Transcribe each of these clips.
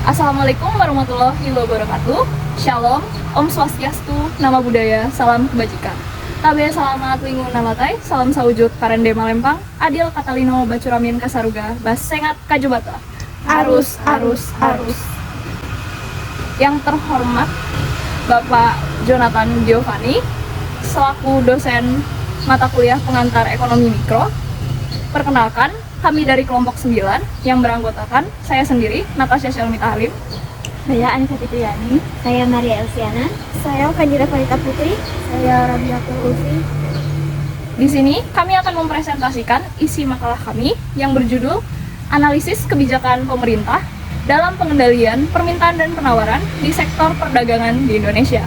Assalamualaikum warahmatullahi wabarakatuh. Shalom, Om Swastiastu, Nama Budaya, Salam Kebajikan. Tabe selamat lingun namatai, salam sawujud parende malempang, adil katalino bacuramin kasaruga, bas sengat kajubata. Arus, arus, arus. Yang terhormat Bapak Jonathan Giovanni, selaku dosen mata kuliah pengantar ekonomi mikro. Perkenalkan, kami dari kelompok 9 yang beranggotakan saya sendiri, Natasha Shelmita Halim. Saya Anissa Fitriani. Saya Maria Elsiana. Saya Fadila Farita Putri. Saya Rabiatul Ulfi. Di sini kami akan mempresentasikan isi makalah kami yang berjudul Analisis Kebijakan Pemerintah dalam Pengendalian Permintaan dan Penawaran di Sektor Perdagangan di Indonesia.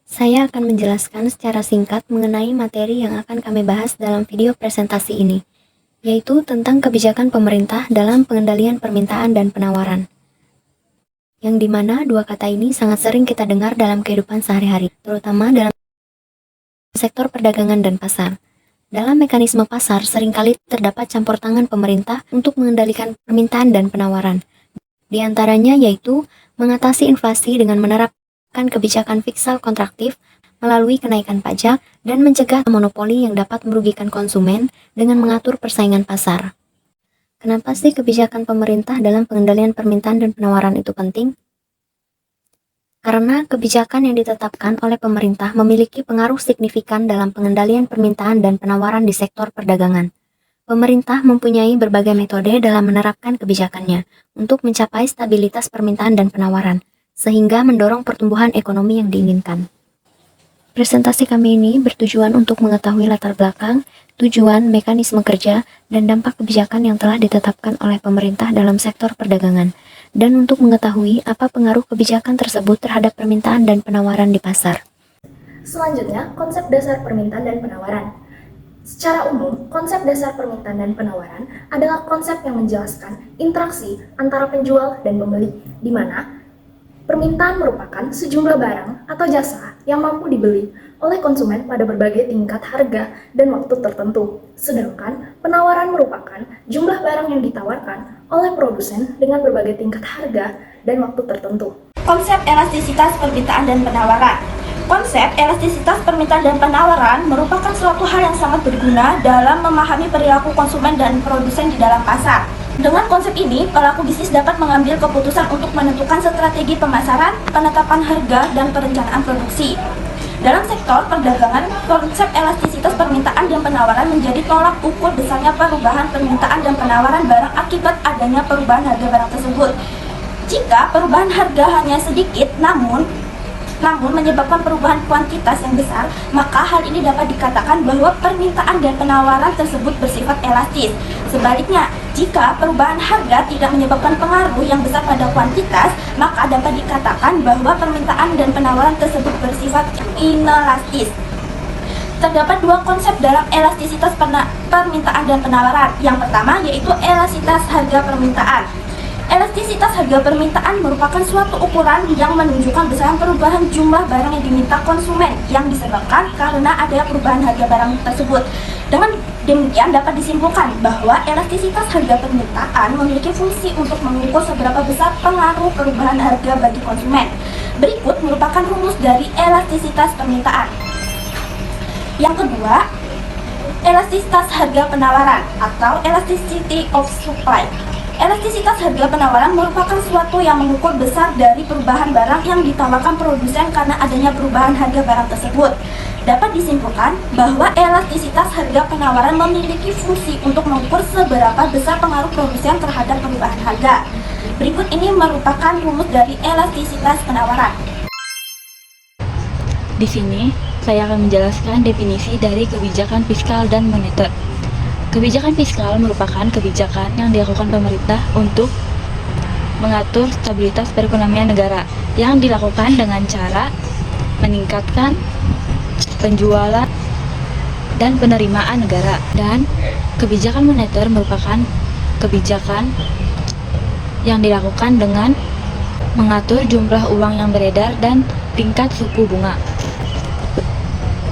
Saya akan menjelaskan secara singkat mengenai materi yang akan kami bahas dalam video presentasi ini, yaitu tentang kebijakan pemerintah dalam pengendalian permintaan dan penawaran. Yang dimana dua kata ini sangat sering kita dengar dalam kehidupan sehari-hari, terutama dalam sektor perdagangan dan pasar. Dalam mekanisme pasar, seringkali terdapat campur tangan pemerintah untuk mengendalikan permintaan dan penawaran. Di antaranya yaitu mengatasi inflasi dengan menerapkan kebijakan fiskal kontraktif melalui kenaikan pajak dan mencegah monopoli yang dapat merugikan konsumen dengan mengatur persaingan pasar. Kenapa sih kebijakan pemerintah dalam pengendalian permintaan dan penawaran itu penting? Karena kebijakan yang ditetapkan oleh pemerintah memiliki pengaruh signifikan dalam pengendalian permintaan dan penawaran di sektor perdagangan. Pemerintah mempunyai berbagai metode dalam menerapkan kebijakannya untuk mencapai stabilitas permintaan dan penawaran, sehingga mendorong pertumbuhan ekonomi yang diinginkan. Presentasi kami ini bertujuan untuk mengetahui latar belakang, tujuan, mekanisme kerja, dan dampak kebijakan yang telah ditetapkan oleh pemerintah dalam sektor perdagangan, dan untuk mengetahui apa pengaruh kebijakan tersebut terhadap permintaan dan penawaran di pasar. Selanjutnya, konsep dasar permintaan dan penawaran. Secara umum, konsep dasar permintaan dan penawaran adalah konsep yang menjelaskan interaksi antara penjual dan pembeli, di mana permintaan merupakan sejumlah barang atau jasa yang mampu dibeli oleh konsumen pada berbagai tingkat harga dan waktu tertentu. Sedangkan penawaran merupakan jumlah barang yang ditawarkan oleh produsen dengan berbagai tingkat harga dan waktu tertentu. Konsep elastisitas permintaan dan penawaran. Konsep elastisitas permintaan dan penawaran merupakan suatu hal yang sangat berguna dalam memahami perilaku konsumen dan produsen di dalam pasar. Dengan konsep ini, pelaku bisnis dapat mengambil keputusan untuk menentukan strategi pemasaran, penetapan harga, dan perencanaan produksi. Dalam sektor perdagangan, konsep elastisitas permintaan dan penawaran menjadi tolak ukur besarnya perubahan permintaan dan penawaran barang akibat adanya perubahan harga barang tersebut. Jika perubahan harga hanya sedikit, namun menyebabkan perubahan kuantitas yang besar, maka hal ini dapat dikatakan bahwa permintaan dan penawaran tersebut bersifat elastis. Sebaliknya, jika perubahan harga tidak menyebabkan pengaruh yang besar pada kuantitas, maka dapat dikatakan bahwa permintaan dan penawaran tersebut bersifat inelastis. Terdapat dua konsep dalam elastisitas permintaan dan penawaran. Yang pertama yaitu elastisitas harga permintaan. Elastisitas harga permintaan merupakan suatu ukuran yang menunjukkan besaran perubahan jumlah barang yang diminta konsumen yang disebabkan karena adanya perubahan harga barang tersebut. Dengan demikian dapat disimpulkan bahwa elastisitas harga permintaan memiliki fungsi untuk mengukur seberapa besar pengaruh perubahan harga bagi konsumen. Berikut merupakan rumus dari elastisitas permintaan. Yang kedua, elastisitas harga penawaran atau elasticity of supply. Elastisitas harga penawaran merupakan suatu yang mengukur besar dari perubahan barang yang ditawarkan produsen karena adanya perubahan harga barang tersebut. Dapat disimpulkan bahwa elastisitas harga penawaran memiliki fungsi untuk mengukur seberapa besar pengaruh produsen terhadap perubahan harga. Berikut ini merupakan rumus dari elastisitas penawaran. Di sini, saya akan menjelaskan definisi dari kebijakan fiskal dan moneter. Kebijakan fiskal merupakan kebijakan yang dilakukan pemerintah untuk mengatur stabilitas perekonomian negara yang dilakukan dengan cara meningkatkan penjualan dan penerimaan negara. Dan kebijakan moneter merupakan kebijakan yang dilakukan dengan mengatur jumlah uang yang beredar dan tingkat suku bunga.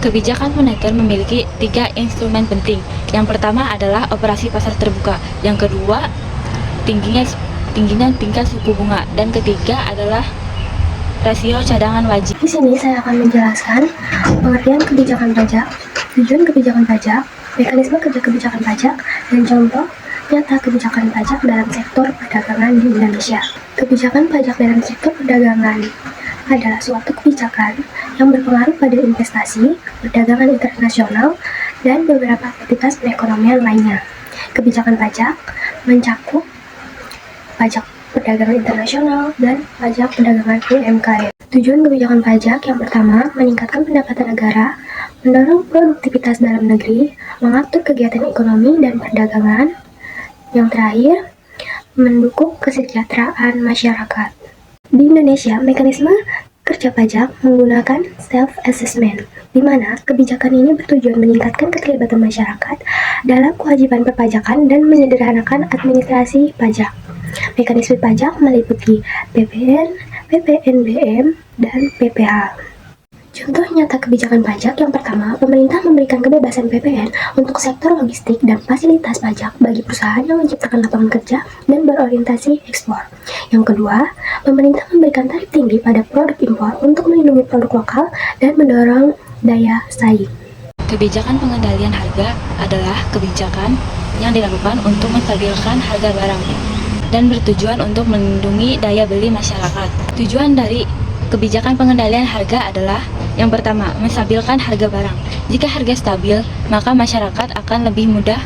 Kebijakan moneter memiliki 3 instrumen penting. Yang pertama adalah operasi pasar terbuka. Yang kedua, tingginya tingginya tingkat suku bunga. Dan ketiga adalah rasio cadangan wajib. Di sini saya akan menjelaskan pengertian kebijakan pajak, tujuan kebijakan pajak, mekanisme kerja kebijakan pajak, dan contoh nyata kebijakan pajak dalam sektor perdagangan di Indonesia. Kebijakan pajak dalam sektor perdagangan adalah suatu kebijakan yang berpengaruh pada investasi, perdagangan internasional, dan beberapa aktivitas perekonomian lainnya. Kebijakan pajak mencakup pajak perdagangan internasional dan pajak perdagangan UMKM. Tujuan kebijakan pajak yang pertama, meningkatkan pendapatan negara, mendorong produktivitas dalam negeri, mengatur kegiatan ekonomi dan perdagangan. Yang terakhir, mendukung kesejahteraan masyarakat. Di Indonesia, mekanisme kerja pajak menggunakan self-assessment, di mana kebijakan ini bertujuan meningkatkan keterlibatan masyarakat dalam kewajiban perpajakan dan menyederhanakan administrasi pajak. Mekanisme pajak meliputi PPN, PPNBM, dan PPh. Contoh nyata kebijakan pajak yang pertama, pemerintah memberikan kebebasan PPN untuk sektor logistik dan fasilitas pajak bagi perusahaan yang menciptakan lapangan kerja dan berorientasi ekspor. Yang kedua, pemerintah memberikan tarif tinggi pada produk impor untuk melindungi produk lokal dan mendorong daya saing. Kebijakan pengendalian harga adalah kebijakan yang dilakukan untuk menstabilkan harga barang dan bertujuan untuk melindungi daya beli masyarakat. Tujuan dari kebijakan pengendalian harga adalah yang pertama, menstabilkan harga barang. Jika harga stabil, maka masyarakat akan lebih mudah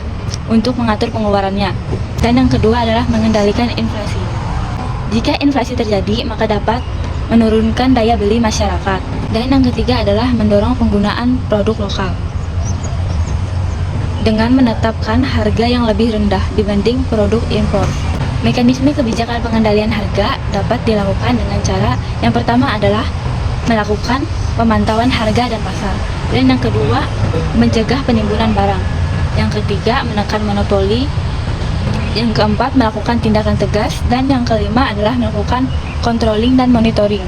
untuk mengatur pengeluarannya. Dan yang kedua adalah mengendalikan inflasi. Jika inflasi terjadi, maka dapat menurunkan daya beli masyarakat. Dan yang ketiga adalah mendorong penggunaan produk lokal dengan menetapkan harga yang lebih rendah dibanding produk impor. Mekanisme kebijakan pengendalian harga dapat dilakukan dengan cara yang pertama adalah melakukan pemantauan harga dan pasar, dan yang kedua mencegah penimbunan barang, yang ketiga menekan monopoli, yang keempat melakukan tindakan tegas, dan yang kelima adalah melakukan controlling dan monitoring.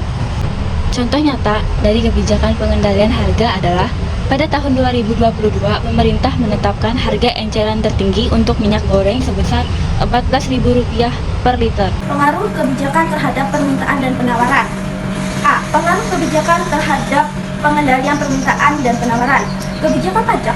Contoh nyata dari kebijakan pengendalian harga adalah pada tahun 2022, pemerintah menetapkan harga eceran tertinggi untuk minyak goreng sebesar Rp14.000 per liter. Pengaruh kebijakan terhadap permintaan dan penawaran. A. Pengaruh kebijakan terhadap pengendalian permintaan dan penawaran. Kebijakan pajak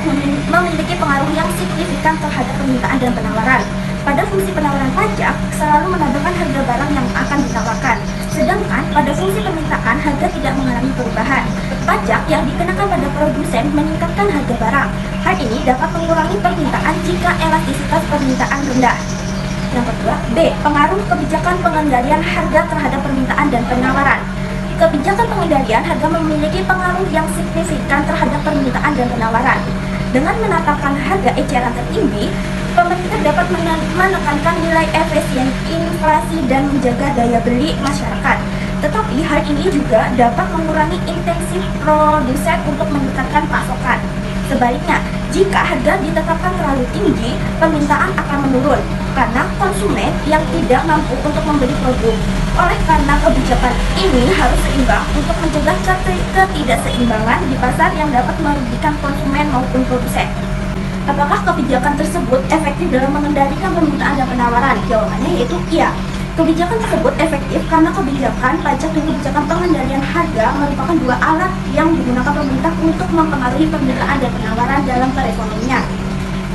memiliki pengaruh yang signifikan terhadap permintaan dan penawaran. Pada fungsi penawaran pajak, selalu menambahkan harga barang yang akan ditawarkan. Sedangkan pada fungsi permintaan, harga tidak mengalami perubahan. Pajak yang dikenakan pada produsen meningkatkan harga barang. Hal ini dapat mengurangi permintaan jika elastisitas permintaan rendah. Yang kedua, B. Pengaruh kebijakan pengendalian harga terhadap permintaan dan penawaran. Kebijakan pengendalian harga memiliki pengaruh yang signifikan terhadap permintaan dan penawaran. Dengan menetapkan harga eceran tertinggi, pemerintah dapat menekankan nilai efisiensi inflasi dan menjaga daya beli masyarakat. Tetapi hal ini juga dapat mengurangi intensi produsen untuk meningkatkan pasokan. Sebaliknya, jika harga ditetapkan terlalu tinggi, permintaan akan menurun karena konsumen yang tidak mampu untuk membeli produk. Oleh karena kebijakan ini harus seimbang untuk mencegah ketidakseimbangan di pasar yang dapat merugikan konsumen maupun produsen. Apakah kebijakan tersebut efektif dalam mengendalikan permintaan dan penawaran? Jawabannya yaitu iya. Kebijakan tersebut efektif karena kebijakan pajak dan kebijakan pengendalian harga merupakan dua alat yang digunakan pemerintah untuk mempengaruhi permintaan dan penawaran dalam perekonomian.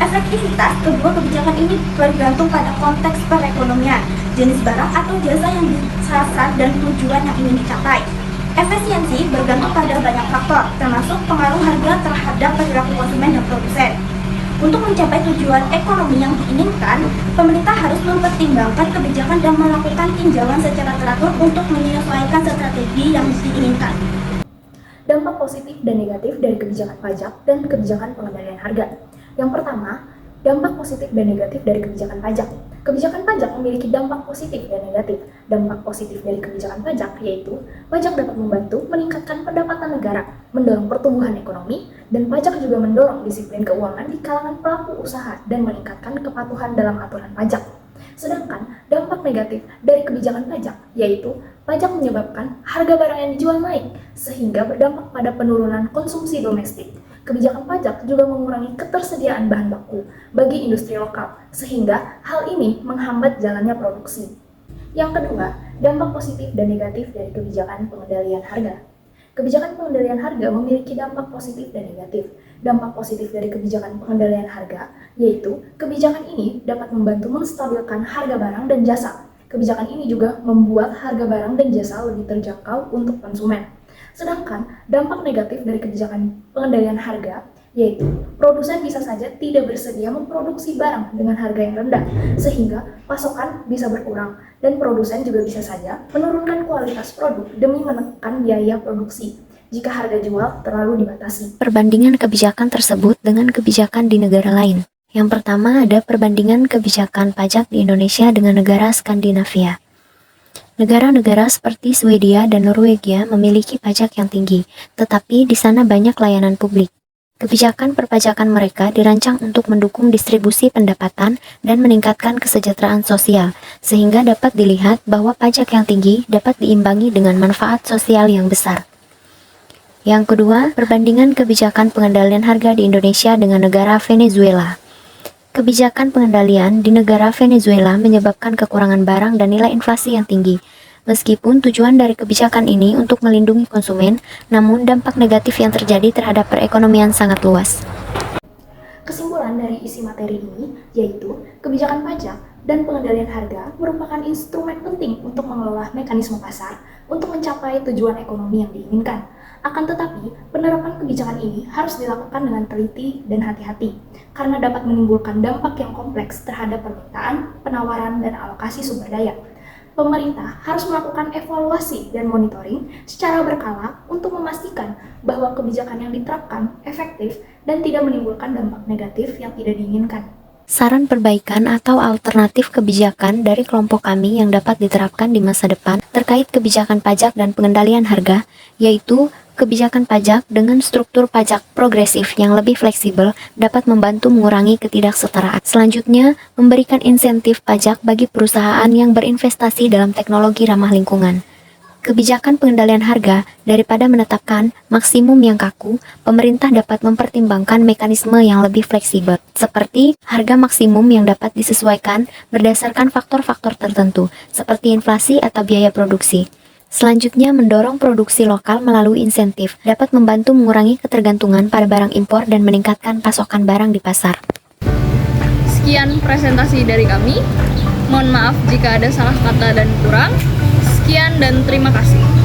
Efektivitas kedua kebijakan ini bergantung pada konteks perekonomian, jenis barang atau jasa yang disasar, dan tujuan yang ingin dicapai. Efisiensi bergantung pada banyak faktor, termasuk pengaruh harga terhadap perilaku konsumen dan produsen. Untuk mencapai tujuan ekonomi yang diinginkan, pemerintah harus mempertimbangkan kebijakan dan melakukan tinjauan secara teratur untuk menyesuaikan strategi yang diinginkan. Dampak positif dan negatif dari kebijakan pajak dan kebijakan pengendalian harga. Yang pertama, dampak positif dan negatif dari kebijakan pajak. Kebijakan pajak memiliki dampak positif dan negatif. Dampak positif dari kebijakan pajak yaitu pajak dapat membantu meningkatkan pendapatan negara, mendorong pertumbuhan ekonomi, dan pajak juga mendorong disiplin keuangan di kalangan pelaku usaha dan meningkatkan kepatuhan dalam aturan pajak. Sedangkan dampak negatif dari kebijakan pajak yaitu pajak menyebabkan harga barang yang dijual naik sehingga berdampak pada penurunan konsumsi domestik. Kebijakan pajak juga mengurangi ketersediaan bahan baku bagi industri lokal, sehingga hal ini menghambat jalannya produksi. Yang kedua, dampak positif dan negatif dari kebijakan pengendalian harga. Kebijakan pengendalian harga memiliki dampak positif dan negatif. Dampak positif dari kebijakan pengendalian harga yaitu kebijakan ini dapat membantu menstabilkan harga barang dan jasa. Kebijakan ini juga membuat harga barang dan jasa lebih terjangkau untuk konsumen. Sedangkan dampak negatif dari kebijakan pengendalian harga yaitu produsen bisa saja tidak bersedia memproduksi barang dengan harga yang rendah sehingga pasokan bisa berkurang dan produsen juga bisa saja menurunkan kualitas produk demi menekan biaya produksi jika harga jual terlalu dibatasi. Perbandingan kebijakan tersebut dengan kebijakan di negara lain. Yang pertama ada perbandingan kebijakan pajak di Indonesia dengan negara Skandinavia. Negara-negara seperti Swedia dan Norwegia memiliki pajak yang tinggi, tetapi di sana banyak layanan publik. Kebijakan perpajakan mereka dirancang untuk mendukung distribusi pendapatan dan meningkatkan kesejahteraan sosial, sehingga dapat dilihat bahwa pajak yang tinggi dapat diimbangi dengan manfaat sosial yang besar. Yang kedua, perbandingan kebijakan pengendalian harga di Indonesia dengan negara Venezuela. Kebijakan pengendalian di negara Venezuela menyebabkan kekurangan barang dan nilai inflasi yang tinggi. Meskipun tujuan dari kebijakan ini untuk melindungi konsumen, namun dampak negatif yang terjadi terhadap perekonomian sangat luas. Kesimpulan dari isi materi ini yaitu kebijakan pajak dan pengendalian harga merupakan instrumen penting untuk mengelola mekanisme pasar untuk mencapai tujuan ekonomi yang diinginkan. Akan tetapi, penerapan kebijakan ini harus dilakukan dengan teliti dan hati-hati karena dapat menimbulkan dampak yang kompleks terhadap permintaan, penawaran, dan alokasi sumber daya. Pemerintah harus melakukan evaluasi dan monitoring secara berkala untuk memastikan bahwa kebijakan yang diterapkan efektif dan tidak menimbulkan dampak negatif yang tidak diinginkan. Saran perbaikan atau alternatif kebijakan dari kelompok kami yang dapat diterapkan di masa depan terkait kebijakan pajak dan pengendalian harga, yaitu kebijakan pajak dengan struktur pajak progresif yang lebih fleksibel dapat membantu mengurangi ketidaksetaraan. Selanjutnya, memberikan insentif pajak bagi perusahaan yang berinvestasi dalam teknologi ramah lingkungan. Kebijakan pengendalian harga, daripada menetapkan maksimum yang kaku, pemerintah dapat mempertimbangkan mekanisme yang lebih fleksibel, seperti harga maksimum yang dapat disesuaikan berdasarkan faktor-faktor tertentu, seperti inflasi atau biaya produksi. Selanjutnya, mendorong produksi lokal melalui insentif dapat membantu mengurangi ketergantungan pada barang impor dan meningkatkan pasokan barang di pasar. Sekian presentasi dari kami. Mohon maaf jika ada salah kata dan kurang. Sekian dan terima kasih.